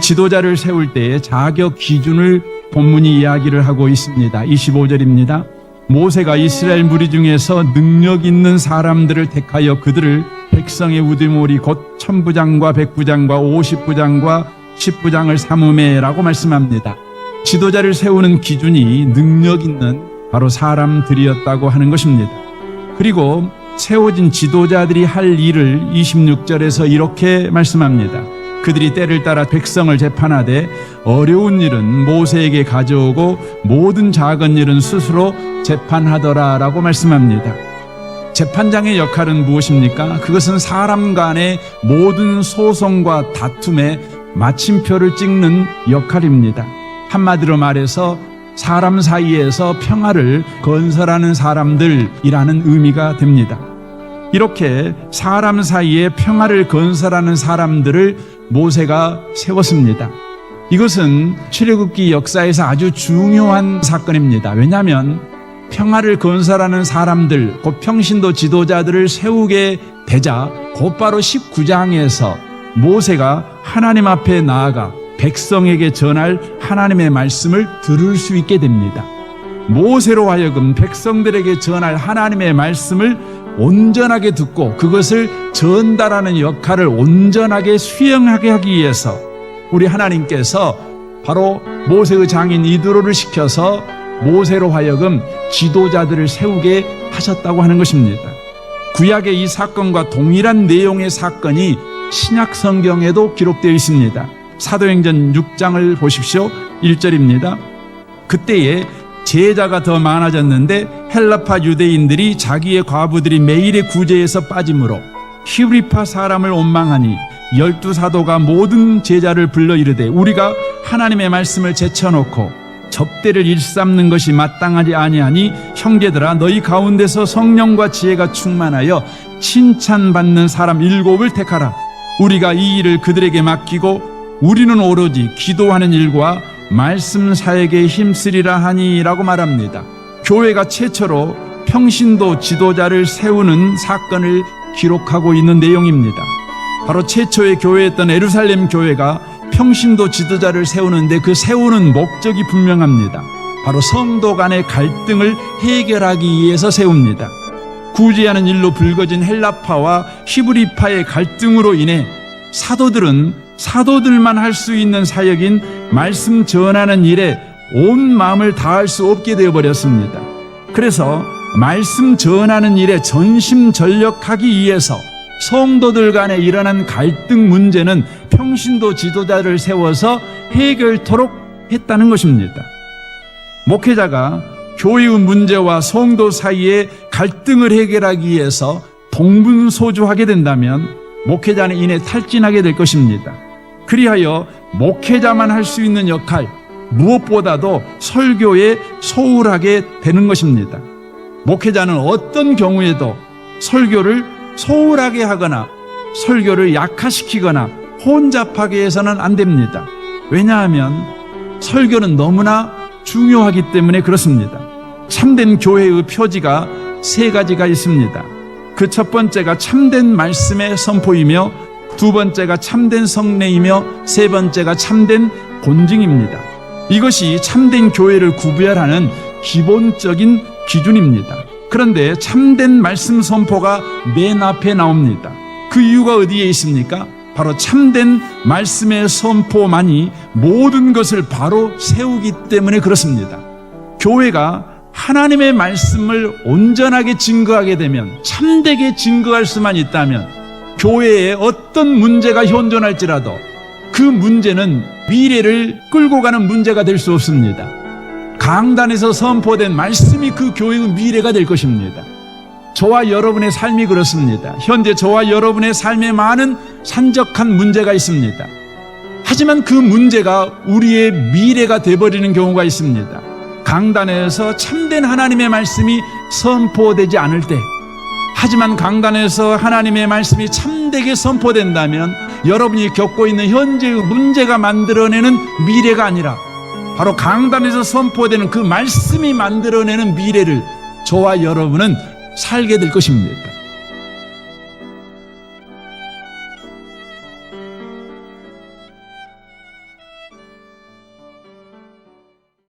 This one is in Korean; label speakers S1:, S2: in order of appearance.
S1: 지도자를 세울 때의 자격 기준을 본문이 이야기를 하고 있습니다. 25절입니다. 모세가 이스라엘 무리 중에서 능력 있는 사람들을 택하여 그들을 백성의 우두머리 곧 천부장과 백부장과 50부장과 10부장을 삼으매라고 말씀합니다. 지도자를 세우는 기준이 능력 있는 바로 사람들이었다고 하는 것입니다. 그리고 세워진 지도자들이 할 일을 26절에서 이렇게 말씀합니다. 그들이 때를 따라 백성을 재판하되 어려운 일은 모세에게 가져오고 모든 작은 일은 스스로 재판하더라 라고 말씀합니다. 재판장의 역할은 무엇입니까? 그것은 사람 간의 모든 소송과 다툼의 마침표를 찍는 역할입니다. 한마디로 말해서 사람 사이에서 평화를 건설하는 사람들이라는 의미가 됩니다. 이렇게 사람 사이에 평화를 건설하는 사람들을 모세가 세웠습니다. 이것은 출애굽기 역사에서 아주 중요한 사건입니다. 왜냐하면 평화를 건설하는 사람들, 곧 평신도 지도자들을 세우게 되자 곧바로 19장에서 모세가 하나님 앞에 나아가 백성에게 전할 하나님의 말씀을 들을 수 있게 됩니다. 모세로 하여금 백성들에게 전할 하나님의 말씀을 온전하게 듣고 그것을 전달하는 역할을 온전하게 수행하게 하기 위해서 우리 하나님께서 바로 모세의 장인 이드로를 시켜서 모세로 하여금 지도자들을 세우게 하셨다고 하는 것입니다. 구약의 이 사건과 동일한 내용의 사건이 신약 성경에도 기록되어 있습니다. 사도행전 6장을 보십시오. 1절입니다. 그때에 제자가 더 많아졌는데 헬라파 유대인들이 자기의 과부들이 매일의 구제에서 빠짐으로 히브리파 사람을 원망하니 12사도가 모든 제자를 불러 이르되 우리가 하나님의 말씀을 제쳐놓고 접대를 일삼는 것이 마땅하지 아니하니 형제들아 너희 가운데서 성령과 지혜가 충만하여 칭찬받는 사람 7을 택하라. 우리가 이 일을 그들에게 맡기고 우리는 오로지 기도하는 일과 말씀 사역에 힘쓰리라 하니 라고 말합니다. 교회가 최초로 평신도 지도자를 세우는 사건을 기록하고 있는 내용입니다. 바로 최초의 교회였던 예루살렘 교회가 평신도 지도자를 세우는데 그 세우는 목적이 분명합니다. 바로 성도 간의 갈등을 해결하기 위해서 세웁니다. 구제하는 일로 불거진 헬라파와 히브리파의 갈등으로 인해 사도들은 사도들만 할 수 있는 사역인 말씀 전하는 일에 온 마음을 다할 수 없게 되어버렸습니다. 그래서 말씀 전하는 일에 전심전력하기 위해서 성도들 간에 일어난 갈등 문제는 평신도 지도자를 세워서 해결토록 했다는 것입니다. 목회자가 교회의 문제와 성도 사이의 갈등을 해결하기 위해서 동분소주하게 된다면 목회자는 이내 탈진하게 될 것입니다. 그리하여 목회자만 할 수 있는 역할, 무엇보다도 설교에 소홀하게 되는 것입니다. 목회자는 어떤 경우에도 설교를 소홀하게 하거나 설교를 약화시키거나 혼잡하게 해서는 안 됩니다. 왜냐하면 설교는 너무나 중요하기 때문에 그렇습니다. 참된 교회의 표지가 3가지가 있습니다. 그 첫 번째가 참된 말씀의 선포이며 두 번째가 참된 성례이며 세 번째가 참된 본증입니다. 이것이 참된 교회를 구별하는 기본적인 기준입니다. 그런데 참된 말씀 선포가 맨 앞에 나옵니다. 그 이유가 어디에 있습니까? 바로 참된 말씀의 선포만이 모든 것을 바로 세우기 때문에 그렇습니다. 교회가 하나님의 말씀을 온전하게 증거하게 되면, 참되게 증거할 수만 있다면 교회에 어떤 문제가 현존할지라도 그 문제는 미래를 끌고 가는 문제가 될 수 없습니다. 강단에서 선포된 말씀이 그 교회의 미래가 될 것입니다. 저와 여러분의 삶이 그렇습니다. 현재 저와 여러분의 삶에 많은 산적한 문제가 있습니다. 하지만 그 문제가 우리의 미래가 되어버리는 경우가 있습니다. 강단에서 참된 하나님의 말씀이 선포되지 않을 때, 하지만 강단에서 하나님의 말씀이 참되게 선포된다면 여러분이 겪고 있는 현재의 문제가 만들어내는 미래가 아니라 바로 강단에서 선포되는 그 말씀이 만들어내는 미래를 저와 여러분은 살게 될 것입니다.